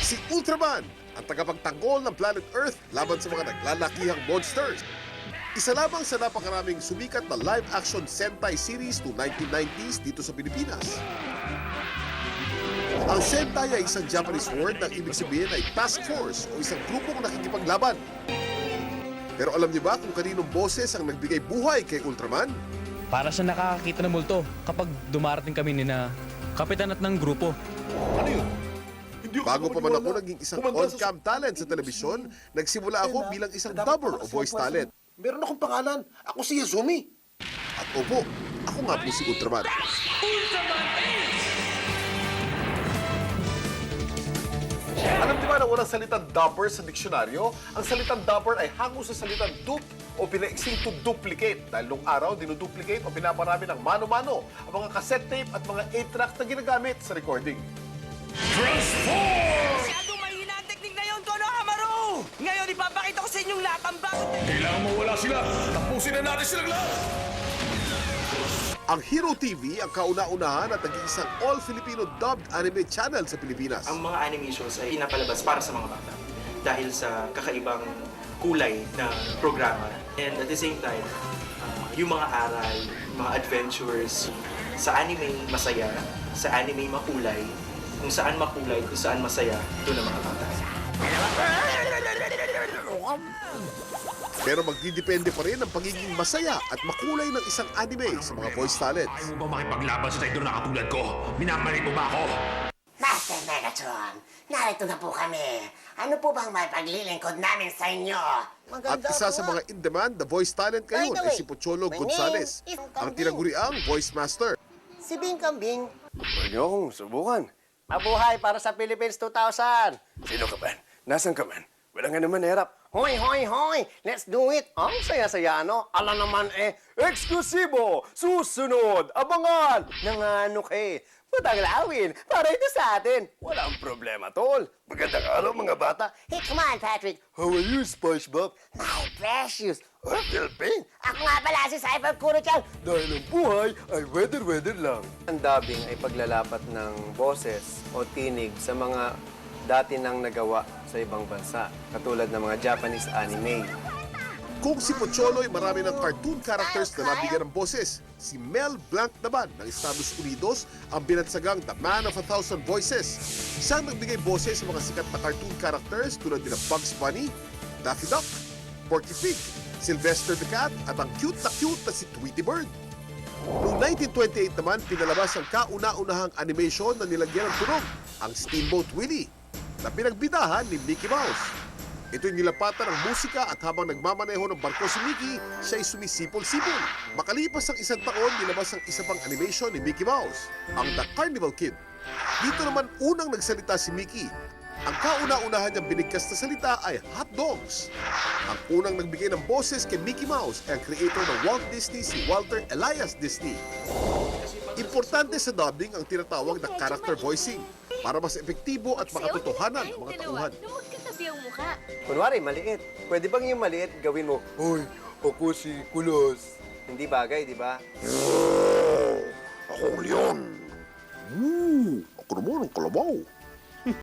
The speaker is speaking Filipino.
Si Ultraman, ang tagapagtanggol ng planet Earth laban sa mga naglalakihang monsters. Isa lamang sa napakaraming sumikat na live-action Sentai series to 1990s dito sa Pilipinas. Ang Sentai ay isang Japanese word na ibig sabihin ay task force o isang grupong nakikipaglaban. Pero alam niyo ba kung kaninong boses ang nagbigay buhay kay Ultraman? Para siya nakakakita ng multo kapag dumarating kami ni na kapitan at ng grupo. Ano yun? Bago pa man ako naging isang on-cam talent sa telebisyon, nagsimula ako bilang isang dubber o voice talent. Meron akong pangalan. Ako si Yazumi. At opo, ako nga po si Ultraman. Alam di ba na walang salitang dubber sa diksyonaryo? Ang salitang dubber ay hango sa salitang dupe o pinaiksing to duplicate. Dahil nung araw, dinuduplicate o pinaparami ng mano-mano ang mga cassette tape at mga 8-track na ginagamit sa recording. Masyadong mahina ang teknik na yun, Kono Hamaru! Ngayon, ipapakita ko sa inyong lahat ang bagong teknik. Kailangan mawala sila. Tapusin na natin silang lahat. Ang Hero TV ang kauna-unahan at nag-iisang all-Filipino dubbed anime channel sa Pilipinas. Ang mga animations ay pinapalabas para sa mga bata dahil sa kakaibang kulay na programa. And at the same time, yung mga aral, mga adventures, sa anime masaya, sa anime makulay, kung saan makulay, kung saan masaya, doon ang mga bata. Pero magdidepende pa rin ang pagiging masaya at makulay ng isang anime sa mga voice talents. Ayaw mo ba makipaglaban sa traidor na katulad ko? Minamalit mo ba ako? Master Megatron, narito na po kami. Ano po bang may paglilingkod namin sa inyo? At isa sa mga in-demand na voice talent ngayon ay si Pocholo my Gonzales, name is ang Kambing. tinaguriang voice master. Si Bing Kambing. Huwag niyo akong subukan. Mabuhay para sa Philippines 2000. Sino ka man? Nasaan ka man? Wala nga naman hirap. Hoy, hoy, hoy! Let's do it! Ang saya-saya, ano? Alam naman Eksklusibo! Susunod! Abangan! Nanganok eh! Patanglawin! Para ito sa atin! Walang problema, tol! Magandang araw, mga bata! Hey, come on, Patrick! How are you, SpongeBob? My precious! Ah, Philippine! Ako nga pala si Cyber Kuro-chan! Dahil ang buhay ay weather-weather lang. Ang dubbing ay paglalapat ng boses o tinig sa mga dati nang nagawa sa ibang bansa, katulad ng mga Japanese anime. Kung si Pocholo ay marami ng cartoon characters na nabigyan ng boses, si Mel Blanc naman ng Estados Unidos ang binatsagang The Man of a Thousand Voices. Siyang nagbigay boses sa mga sikat na cartoon characters tulad nila Bugs Bunny, Daffy Duck, Porky Pig, Sylvester the Cat at ang cute na si Tweety Bird. Noong 1928 naman, pinalabas ang kauna-unahang animation na nilagyan ng tunog, ang Steamboat Willie, na pinagbidahan ni Mickey Mouse. Ito'y nilapatan ng musika at habang nagmamaneho ng barko si Mickey, siya'y sumisipol-sipol. Makalipas ang isang taon, nilabas ang isa pang animation ni Mickey Mouse, ang The Carnival Kid. Dito naman unang nagsalita si Mickey. Ang kauna-unahan niyang binigkas na salita ay hot dogs. Ang unang nagbigay ng boses kay Mickey Mouse ay ang creator ng Walt Disney, si Walter Elias Disney. Importante sa dubbing ang tinatawag na character voicing para mas epektibo at makatotohanan ang mga tauhan. Magkatabi ang mukha. Kunwari, maliit. Pwede bang yung maliit gawin mo, Hoy, ako si Kulos. hindi bagay, di ba? Ako ang leon. Ako naman ang kalabaw.